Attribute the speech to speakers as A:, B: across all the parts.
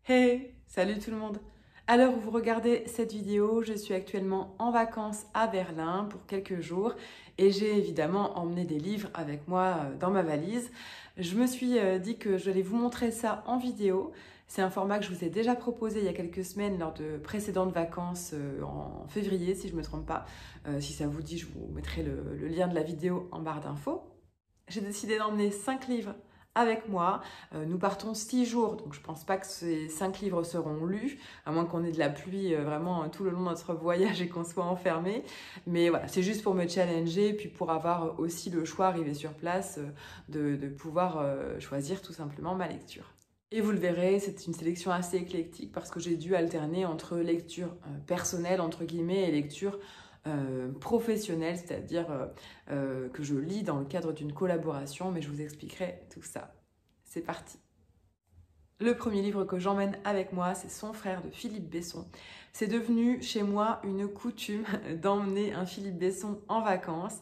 A: Hey, salut tout le monde! À l'heure où vous regardez cette vidéo, je suis actuellement en vacances à Berlin pour quelques jours et j'ai évidemment emmené des livres avec moi dans ma valise. Je me suis dit que j'allais vous montrer ça en vidéo. C'est un format que je vous ai déjà proposé il y a quelques semaines lors de précédentes vacances en février si je ne me trompe pas. Si ça vous dit, je vous mettrai le lien de la vidéo en barre d'infos. J'ai décidé d'emmener 5 livres avec moi. Nous partons 6 jours, donc je ne pense pas que ces 5 livres seront lus, à moins qu'on ait de la pluie vraiment tout le long de notre voyage et qu'on soit enfermé. Mais voilà, c'est juste pour me challenger, puis pour avoir aussi le choix, arrivé sur place, de pouvoir choisir tout simplement ma lecture. Et vous le verrez, c'est une sélection assez éclectique parce que j'ai dû alterner entre lecture personnelle, entre guillemets, et lecture professionnelle, c'est-à-dire que je lis dans le cadre d'une collaboration, mais je vous expliquerai tout ça. C'est parti. Le premier livre que j'emmène avec moi, c'est Son frère de Philippe Besson. C'est devenu chez moi une coutume d'emmener un Philippe Besson en vacances.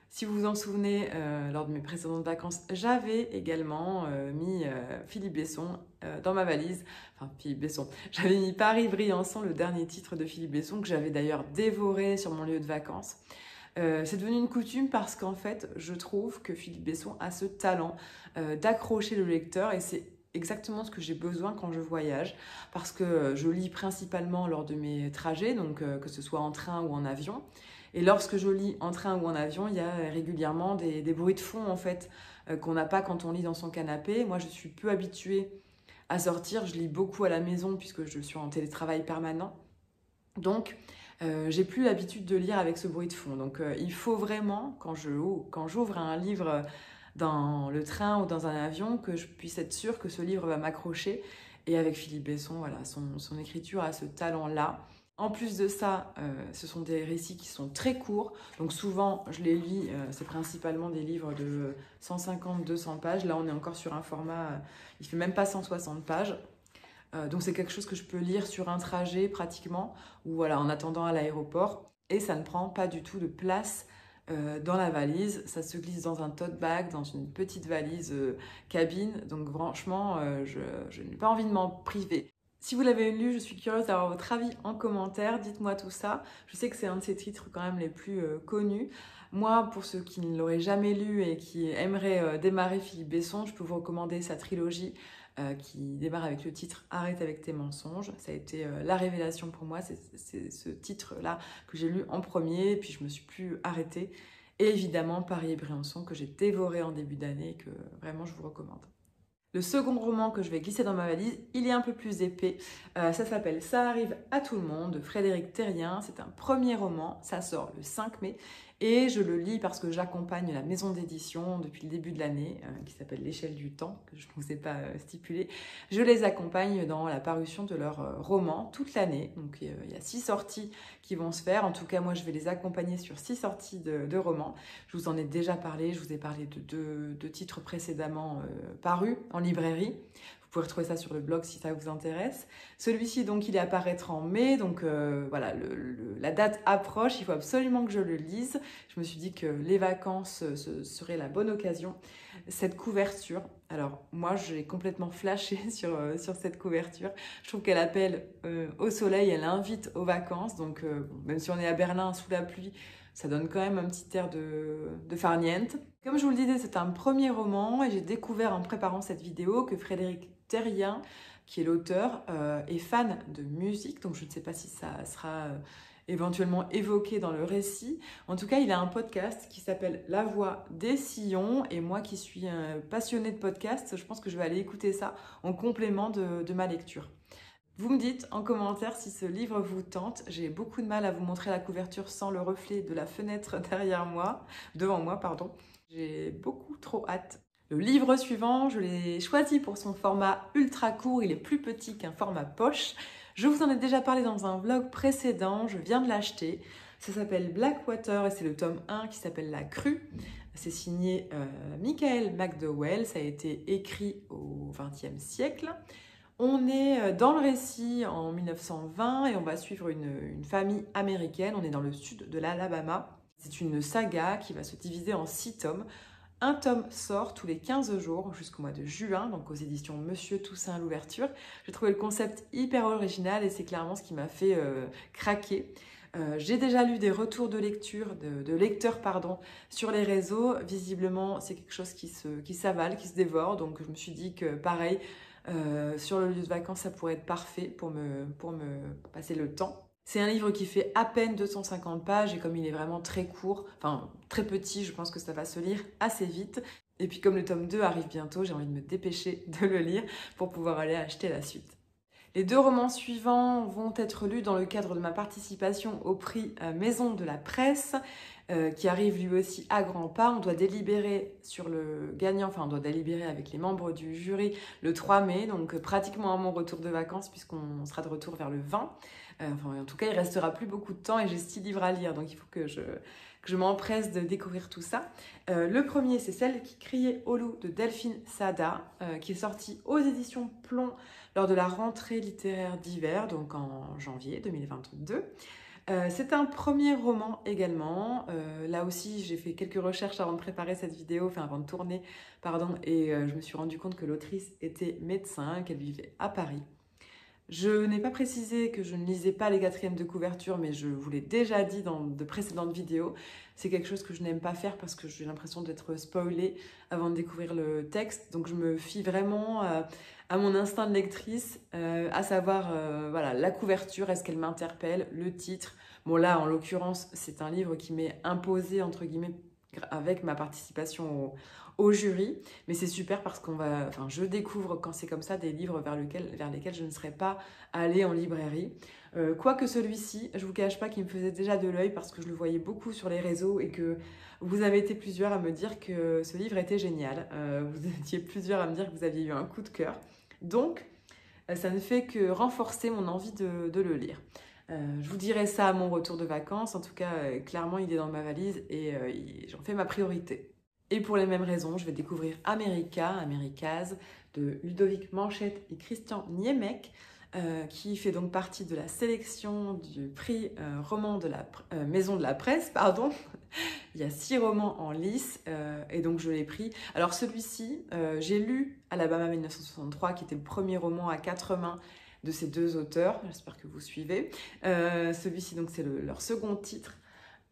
A: Si vous vous en souvenez, lors de mes précédentes vacances, j'avais également mis Philippe Besson dans ma valise. Enfin, Philippe Besson. J'avais mis Paris-Briançon, le dernier titre de Philippe Besson, que j'avais d'ailleurs dévoré sur mon lieu de vacances. C'est devenu une coutume parce qu'en fait, je trouve que Philippe Besson a ce talent d'accrocher le lecteur et c'est exactement ce que j'ai besoin quand je voyage parce que je lis principalement lors de mes trajets, donc que ce soit en train ou en avion. Et lorsque je lis en train ou en avion, il y a régulièrement des bruits de fond en fait qu'on n'a pas quand on lit dans son canapé. Moi, je suis peu habituée à sortir. Je lis beaucoup à la maison puisque je suis en télétravail permanent. Donc, j'ai plus l'habitude de lire avec ce bruit de fond. Donc, il faut vraiment, quand j'ouvre un livre dans le train ou dans un avion, que je puisse être sûre que ce livre va m'accrocher. Et avec Philippe Besson, voilà, son écriture a ce talent-là. En plus de ça, ce sont des récits qui sont très courts. Donc souvent, je les lis, c'est principalement des livres de 150-200 pages. Là, on est encore sur un format, il fait même pas 160 pages. Donc c'est quelque chose que je peux lire sur un trajet pratiquement, ou voilà, en attendant à l'aéroport. Et ça ne prend pas du tout de place dans la valise. Ça se glisse dans un tote bag, dans une petite valise cabine. Donc franchement, je n'ai pas envie de m'en priver. Si vous l'avez lu, je suis curieuse d'avoir votre avis en commentaire. Dites-moi tout ça. Je sais que c'est un de ces titres quand même les plus connus. Moi, pour ceux qui ne l'auraient jamais lu et qui aimeraient démarrer Philippe Besson, je peux vous recommander sa trilogie qui démarre avec le titre Arrête avec tes mensonges. Ça a été la révélation pour moi, c'est ce titre-là que j'ai lu en premier, et puis je me suis plus arrêtée. Et évidemment Paris et Briançon que j'ai dévoré en début d'année et que vraiment je vous recommande. Le second roman que je vais glisser dans ma valise, il est un peu plus épais. Ça s'appelle Ça arrive à tout le monde de Frédéric Terrien. C'est un premier roman, ça sort le 5 mai. Et je le lis parce que j'accompagne la maison d'édition depuis le début de l'année, qui s'appelle L'échelle du temps, que je ne vous ai pas stipulé. Je les accompagne dans la parution de leurs romans toute l'année. Donc il y a 6 sorties qui vont se faire. En tout cas, moi, je vais les accompagner sur 6 sorties de romans. Je vous en ai déjà parlé. Je vous ai parlé de 2 titres précédemment parus en librairie. Vous pouvez retrouver ça sur le blog si ça vous intéresse. Celui-ci, donc, il est à paraître en mai. Donc, voilà, la date approche. Il faut absolument que je le lise. Je me suis dit que les vacances, ce serait la bonne occasion. Cette couverture, alors, moi, j'ai complètement flashé sur cette couverture. Je trouve qu'elle appelle au soleil, elle invite aux vacances. Donc, même si on est à Berlin sous la pluie, ça donne quand même un petit air de farniente. Comme je vous le disais, c'est un premier roman et j'ai découvert en préparant cette vidéo que Frédéric Terrien, qui est l'auteur, est fan de musique. Donc je ne sais pas si ça sera éventuellement évoqué dans le récit. En tout cas, il a un podcast qui s'appelle La Voix des Sillons. Et moi qui suis passionnée de podcast, je pense que je vais aller écouter ça en complément de ma lecture. Vous me dites en commentaire si ce livre vous tente. J'ai beaucoup de mal à vous montrer la couverture sans le reflet de la fenêtre devant moi, pardon. J'ai beaucoup trop hâte. Le livre suivant, je l'ai choisi pour son format ultra court. Il est plus petit qu'un format poche. Je vous en ai déjà parlé dans un vlog précédent. Je viens de l'acheter. Ça s'appelle Blackwater et c'est le tome 1 qui s'appelle La Crue. C'est signé Michael McDowell. Ça a été écrit au XXe siècle. On est dans le récit en 1920 et on va suivre une famille américaine. On est dans le sud de l'Alabama. C'est une saga qui va se diviser en 6 tomes. Un tome sort tous les 15 jours jusqu'au mois de juin, donc aux éditions Monsieur Toussaint l'ouverture. J'ai trouvé le concept hyper original et c'est clairement ce qui m'a fait craquer. J'ai déjà lu des retours de lecture, de lecteurs pardon, sur les réseaux. Visiblement, c'est quelque chose qui s'avale, qui se dévore. Donc je me suis dit que pareil, sur le lieu de vacances, ça pourrait être parfait pour me passer le temps. C'est un livre qui fait à peine 250 pages et comme il est vraiment très court, enfin très petit, je pense que ça va se lire assez vite. Et puis comme le tome 2 arrive bientôt, j'ai envie de me dépêcher de le lire pour pouvoir aller acheter la suite. Les 2 romans suivants vont être lus dans le cadre de ma participation au prix Maison de la Presse, qui arrive lui aussi à grands pas. On doit délibérer sur le gagnant, enfin on doit délibérer avec les membres du jury le 3 mai, donc pratiquement à mon retour de vacances puisqu'on sera de retour vers le 20. Enfin, en tout cas, il restera plus beaucoup de temps et j'ai 6 livres à lire, donc il faut que je m'empresse de découvrir tout ça. Le premier, c'est Celle qui criait au loup de Delphine Sada, qui est sorti aux éditions Plomb lors de la rentrée littéraire d'hiver, donc en janvier 2022. C'est un premier roman également. Là aussi, j'ai fait quelques recherches avant de préparer cette vidéo, enfin avant de tourner, pardon, et je me suis rendu compte que l'autrice était médecin, qu'elle vivait à Paris. Je n'ai pas précisé que je ne lisais pas les 4e de couverture, mais je vous l'ai déjà dit dans de précédentes vidéos. C'est quelque chose que je n'aime pas faire parce que j'ai l'impression d'être spoilée avant de découvrir le texte. Donc je me fie vraiment à mon instinct de lectrice, à savoir voilà, la couverture, est-ce qu'elle m'interpelle, le titre. Bon là, en l'occurrence, c'est un livre qui m'est imposé, entre guillemets, avec ma participation au jury, mais c'est super parce je découvre quand c'est comme ça des livres vers lesquels je ne serais pas allée en librairie. Quoique celui-ci, je vous cache pas qu'il me faisait déjà de l'œil parce que je le voyais beaucoup sur les réseaux et que vous avez été plusieurs à me dire que ce livre était génial. Vous étiez plusieurs à me dire que vous aviez eu un coup de cœur. Donc, ça ne fait que renforcer mon envie de le lire. Je vous dirai ça à mon retour de vacances. En tout cas, clairement, il est dans ma valise et j'en fais ma priorité. Et pour les mêmes raisons, je vais découvrir Americase de Ludovic Manchette et Christian Niemek, qui fait donc partie de la sélection du prix roman de la Maison de la Presse, pardon. Il y a 6 romans en lice et donc je l'ai pris. Alors celui-ci, j'ai lu Alabama 1963, qui était le premier roman à 4 mains de ces 2 auteurs. J'espère que vous suivez. Celui-ci, donc, c'est leur second titre.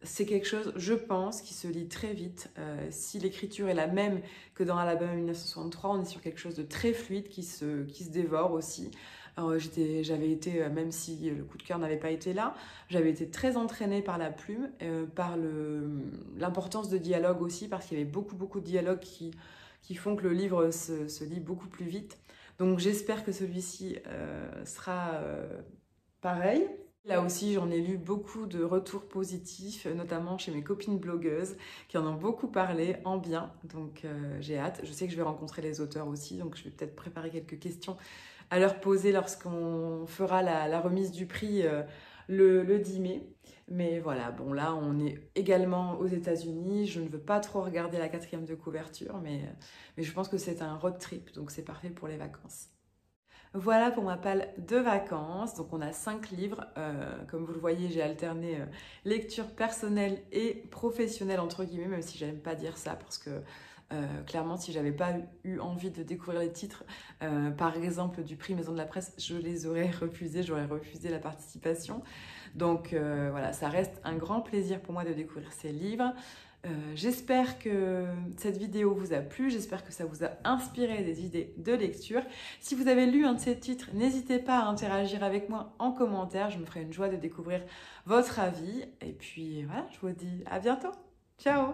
A: C'est quelque chose, je pense, qui se lit très vite. Si l'écriture est la même que dans Alabama 1963, on est sur quelque chose de très fluide qui se dévore aussi. J'avais été, même si le coup de cœur n'avait pas été là, j'avais été très entraînée par la plume, par l'importance de dialogue aussi, parce qu'il y avait beaucoup de dialogues qui font que le livre se lit beaucoup plus vite. Donc j'espère que celui-ci sera pareil. Là aussi, j'en ai lu beaucoup de retours positifs, notamment chez mes copines blogueuses qui en ont beaucoup parlé en bien. Donc j'ai hâte. Je sais que je vais rencontrer les auteurs aussi, donc je vais peut-être préparer quelques questions à leur poser lorsqu'on fera la remise du prix le 10 mai. Mais voilà, bon là, on est également aux États-Unis. Je ne veux pas trop regarder la 4e de couverture, mais je pense que c'est un road trip, donc c'est parfait pour les vacances. Voilà pour ma palle de vacances. Donc on a 5 livres. Comme vous le voyez, j'ai alterné lecture personnelle et professionnelle entre guillemets, même si j'aime pas dire ça parce que clairement, si j'avais pas eu envie de découvrir les titres, par exemple du prix Maison de la Presse, je les aurais refusés, j'aurais refusé la participation. Donc voilà, ça reste un grand plaisir pour moi de découvrir ces livres. J'espère que cette vidéo vous a plu, j'espère que ça vous a inspiré des idées de lecture. Si vous avez lu un de ces titres, n'hésitez pas à interagir avec moi en commentaire, je me ferai une joie de découvrir votre avis. Et puis voilà, je vous dis à bientôt. Ciao!